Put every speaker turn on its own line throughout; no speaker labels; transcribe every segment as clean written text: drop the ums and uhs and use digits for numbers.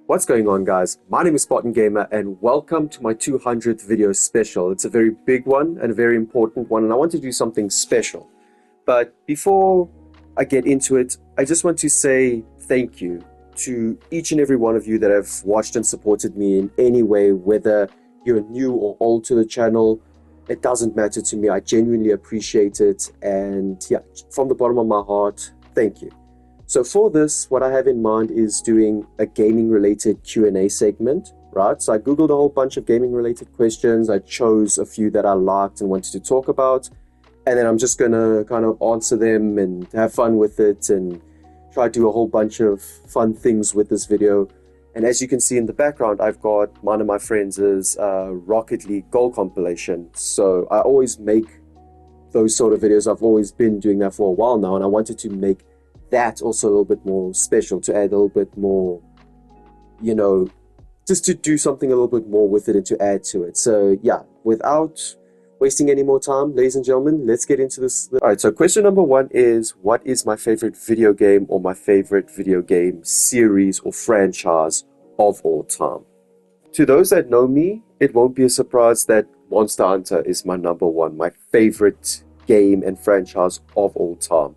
What's going on, guys? My name is Spartan Gamer and welcome to my 200th video special. It's a very big one and a very important one, and I want to do something special. But before I get into it, I just want to say thank you to each and every one of you that have watched and supported me in any way, whether you're new or old to the channel. It doesn't matter to me. I genuinely appreciate it, and yeah, from the bottom of my heart, thank you. So for this, what I have in mind is doing a gaming-related Q&A segment, right? So I Googled a whole bunch of gaming-related questions. I chose a few that I liked and wanted to talk about, and then I'm just going to kind of answer them and have fun with it and try to do a whole bunch of fun things with this video. And as you can see in the background, I've got one of my friends' Rocket League Goal Compilation. So I always make those sort of videos. I've always been doing that for a while now, and I wanted to make that also a little bit more special, to add a little bit more, you know, just to do something a little bit more with it and to add to it. So yeah, without wasting any more time, ladies and gentlemen, let's get into this. All right, so question number one is, what is my favorite video game or my favorite video game series or franchise of all time? To those that know me, it won't be a surprise that Monster Hunter is my number one, my favorite game and franchise of all time.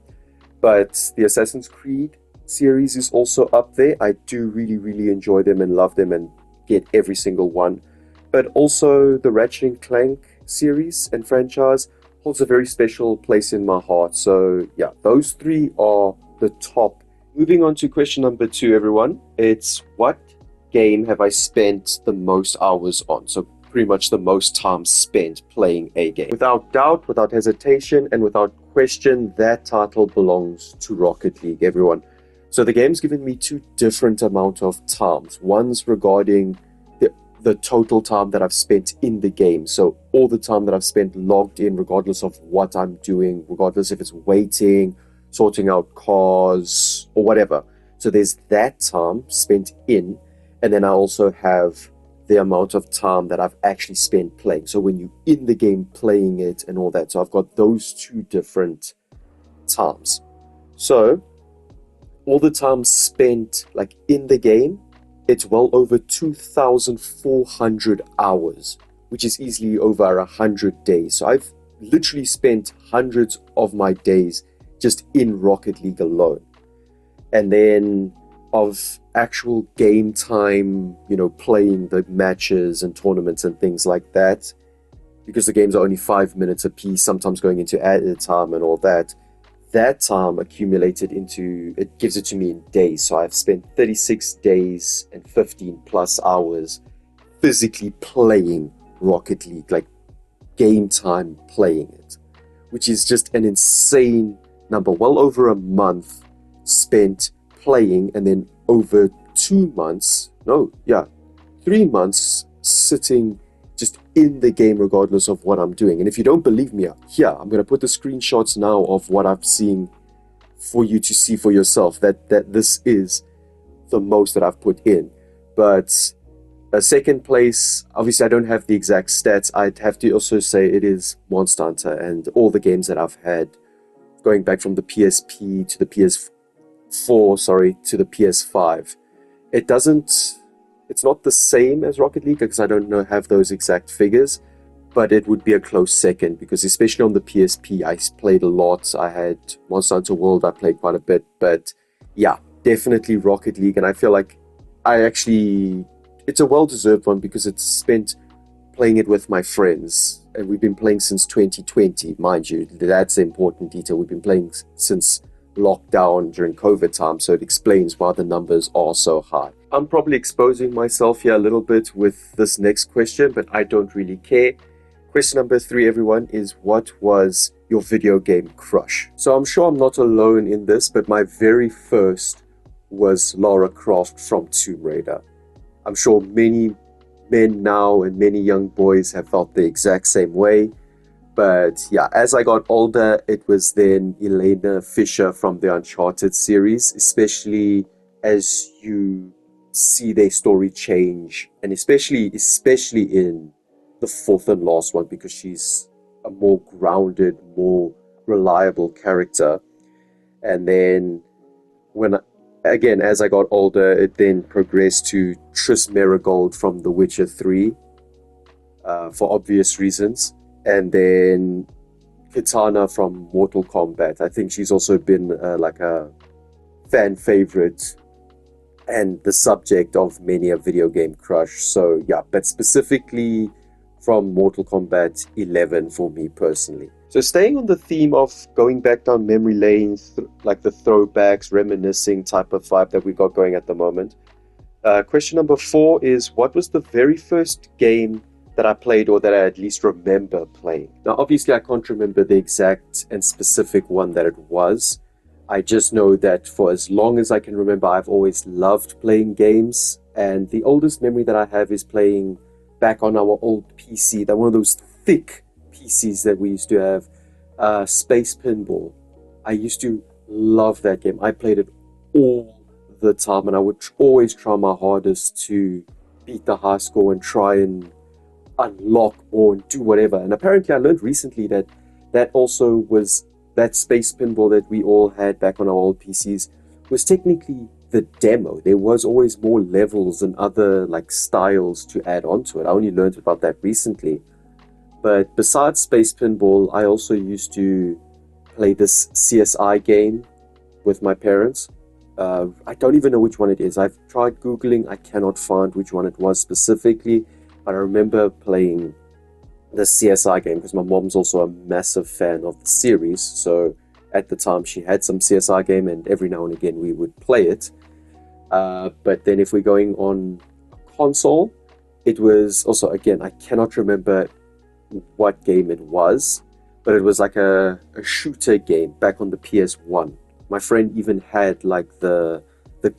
But the Assassin's Creed series is also up there. I do really enjoy them and love them and get every single one. But also the Ratchet & Clank series and franchise holds a very special place in my heart. So yeah, those three are the top. Moving on to question number two, everyone. It's, what game have I spent the most hours on? So pretty much the most time spent playing a game. Without doubt, without hesitation, and without question, that title belongs to Rocket League, everyone. So the game's given me two different amount of times. One's regarding the total time that I've spent in the game. So all the time that I've spent logged in, regardless of what I'm doing, regardless if it's waiting, sorting out cars, or whatever. So there's that time spent in, and then I also have the amount of time that I've actually spent playing. So when you're in the game playing it and all that. So I've got those two different times. So all the time spent like in the game, it's well over 2,400 hours, which is easily over 100 days. So I've literally spent hundreds of my days just in Rocket League alone. And then of actual game time, you know, playing the matches and tournaments and things like that, because the games are only 5 minutes a piece, sometimes going into added time and all that. That time accumulated into, it gives it to me in days. So I've spent 36 days and 15 plus hours physically playing Rocket League, like game time playing it, which is just an insane number. Well over a month spent playing, and then over 3 months sitting just in the game regardless of what I'm doing. And if you don't believe me, here I'm going to put the screenshots now of what I've seen for you to see for yourself, that this is the most that I've put in. But a second place, obviously I don't have the exact stats. I'd have to also say it is Monster Hunter, and all the games that I've had going back from the PSP to the PS4, to the PS5. It's not the same as Rocket League because I don't have those exact figures, but it would be a close second, because especially on the PSP, I played a lot. I had Monster Hunter World, I played quite a bit, but yeah, definitely Rocket League. And I feel like it's a well-deserved one because it's spent playing it with my friends, and we've been playing since 2020, mind you. That's the important detail. We've been playing since lockdown during COVID time, so it explains why the numbers are so high. I'm probably exposing myself here a little bit with this next question, but I don't really care. Question number three, everyone, is, what was your video game crush? So I'm sure I'm not alone in this, but my very first was Lara Croft from Tomb Raider. I'm sure many men now and many young boys have felt the exact same way. But yeah, as I got older, it was then Elena Fisher from the Uncharted series, especially as you see their story change, and especially in the fourth and last one, because she's a more grounded, more reliable character. And then when again, as I got older, it then progressed to Tristan from The Witcher 3, for obvious reasons. And then Kitana from Mortal Kombat. I think she's also been like a fan favorite and the subject of many a video game crush. So yeah, but specifically from Mortal Kombat 11 for me personally. So staying on the theme of going back down memory lanes, like the throwbacks, reminiscing type of vibe that we got going at the moment. Question number 4 is, what was the very first game that I played, or that I at least remember playing? Now, obviously, I can't remember the exact and specific one that it was. I just know that for as long as I can remember, I've always loved playing games. And the oldest memory that I have is playing back on our old PC, that one of those thick PCs that we used to have, Space Pinball. I used to love that game. I played it all the time, and I would always try my hardest to beat the high score and try and unlock or do whatever. And apparently I learned recently that also was that Space Pinball that we all had back on our old PCs was technically the demo. There was always more levels and other like styles to add onto it. I only learned about that recently. But besides Space Pinball, I also used to play this CSI game with my parents. I don't even know which one it is. I've tried Googling. I cannot find which one it was specifically. But I remember playing the CSI game because my mom's also a massive fan of the series. So at the time she had some CSI game, and every now and again we would play it. But then if we're going on a console, it was also, again, I cannot remember what game it was, but it was like a shooter game back on the PS1. My friend even had like the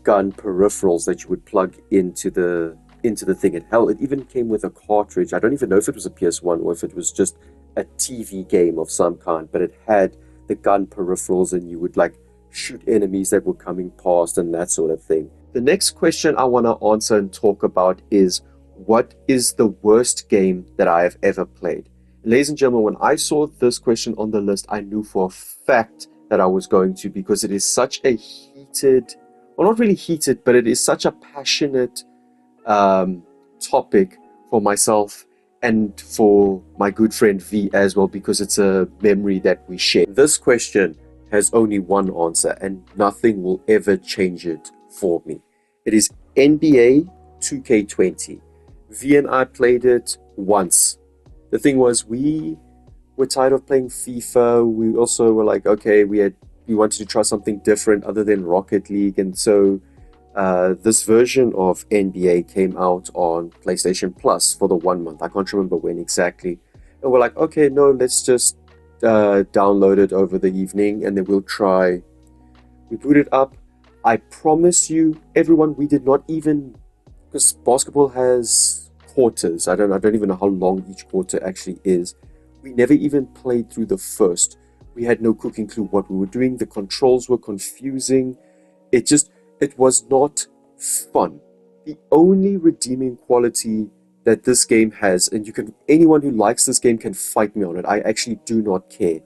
gun peripherals that you would plug into the thing. It even came with a cartridge. I don't even know if it was a PS1 or if it was just a TV game of some kind, but it had the gun peripherals and you would like shoot enemies that were coming past and that sort of thing. The next question I want to answer and talk about is, what is the worst game that I have ever played? Ladies and gentlemen, when I saw this question on the list, I knew for a fact that I was going to, because it is such a heated, well, not really heated, but it is such a passionate topic for myself and for my good friend V as well, because it's a memory that we share. This question has only one answer, and nothing will ever change it for me. It is NBA 2K20. V and I played it once. The thing was, we were tired of playing FIFA. We also were like, okay, we wanted to try something different other than Rocket League, and so this version of NBA came out on PlayStation Plus for the 1 month. I can't remember when exactly. And we're like, okay, no, let's just download it over the evening and then we'll try. We boot it up. I promise you, everyone, we did not even, because basketball has quarters. I don't even know how long each quarter actually is. We never even played through the first. We had no cooking clue what we were doing. The controls were confusing. It was not fun. The only redeeming quality that this game has, and anyone who likes this game can fight me on it, I actually do not care,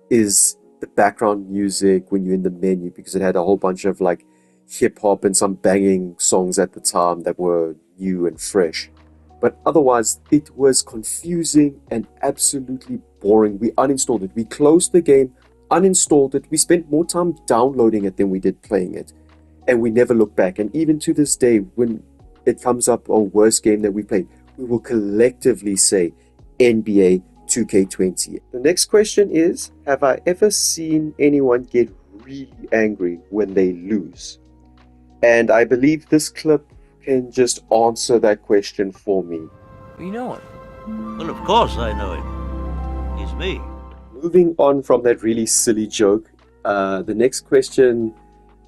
is the background music when you're in the menu, because it had a whole bunch of like hip hop and some banging songs at the time that were new and fresh. But otherwise, it was confusing and absolutely boring. We uninstalled it. We closed the game, uninstalled it. We spent more time downloading it than we did playing it. And we never looked back. And even to this day, when it comes up a worst game that we played, we will collectively say NBA 2K20. The next question is, have I ever seen anyone get really angry when they lose? And I believe this clip can just answer that question for me.
You know him?
Well, of course I know him. He's me.
Moving on from that really silly joke, the next question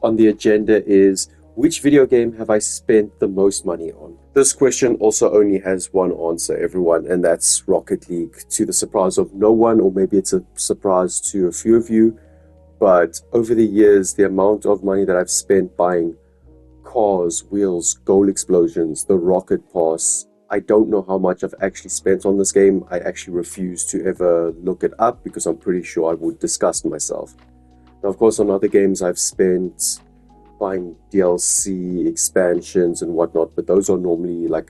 on the agenda is, which video game have I spent the most money on? This question also only has one answer, everyone, and that's Rocket League, to the surprise of no one, or maybe it's a surprise to a few of you. But over the years, the amount of money that I've spent buying cars, wheels, goal explosions, the rocket pass, I don't know how much I've actually spent on this game. I actually refuse to ever look it up because I'm pretty sure I would disgust myself. Now, of course, on other games I've spent buying DLC expansions and whatnot, but those are normally like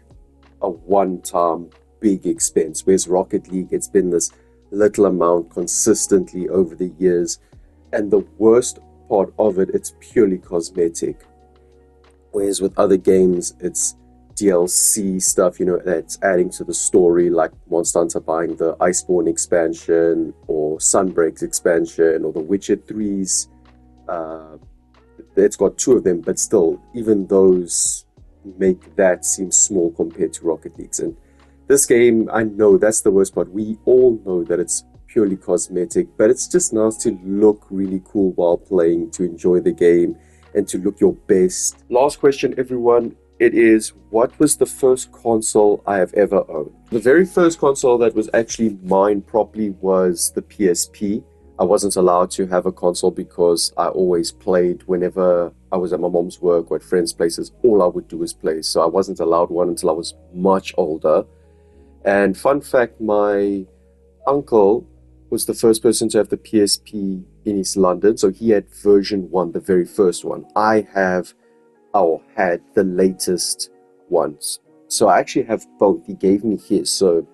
a one-time big expense. Whereas Rocket League, it's been this little amount consistently over the years, and the worst part of it, it's purely cosmetic. Whereas with other games, it's DLC stuff, you know, that's adding to the story, like Monster Hunter buying the Iceborne expansion or Sunbreak's expansion or the Witcher 3's. It's got 2 of them, but still, even those make that seem small compared to Rocket League's. And this game, I know that's the worst part. We all know that it's purely cosmetic, but it's just nice to look really cool while playing, to enjoy the game, and to look your best. Last question, everyone. It is, what was the first console I have ever owned? The very first console that was actually mine properly was the PSP. I wasn't allowed to have a console because I always played whenever I was at my mom's work or at friends' places. All I would do was play. So I wasn't allowed one until I was much older. And fun fact, my uncle was the first person to have the PSP in East London. So he had version 1, the very first one. I had the latest ones. So I actually have both. He gave me his. So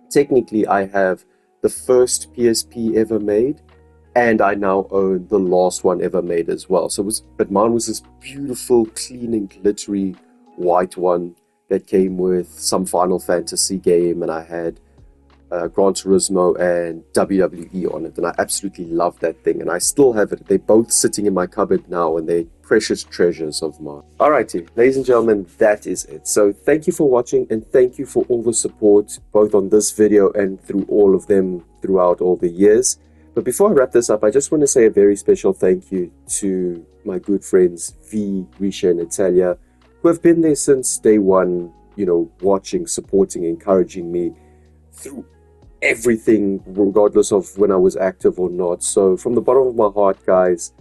technically I have the first PSP ever made, and I now own the last one ever made as well. But mine was this beautiful, clean and glittery white one that came with some Final Fantasy game, and I had Gran Turismo and WWE on it, and I absolutely love that thing, and I still have it. They're both sitting in my cupboard now, and they're precious treasures of mine. Alrighty, ladies and gentlemen, that is it. So thank you for watching, and thank you for all the support, both on this video and through all of them throughout all the years. But before I wrap this up, I just want to say a very special thank you to my good friends V, Risha, and Natalia, who have been there since day one, you know, watching, supporting, encouraging me through everything, regardless of when I was active or not. So from the bottom of my heart, guys,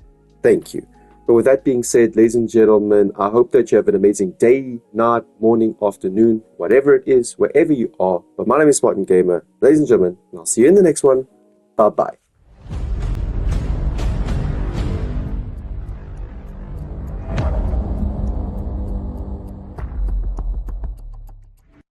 thank you. But with that being said, ladies and gentlemen, I hope that you have an amazing day, night, morning, afternoon, whatever it is, wherever you are. But my name is Spartan Gamer. Ladies and gentlemen, and I'll see you in the next one. Bye-bye.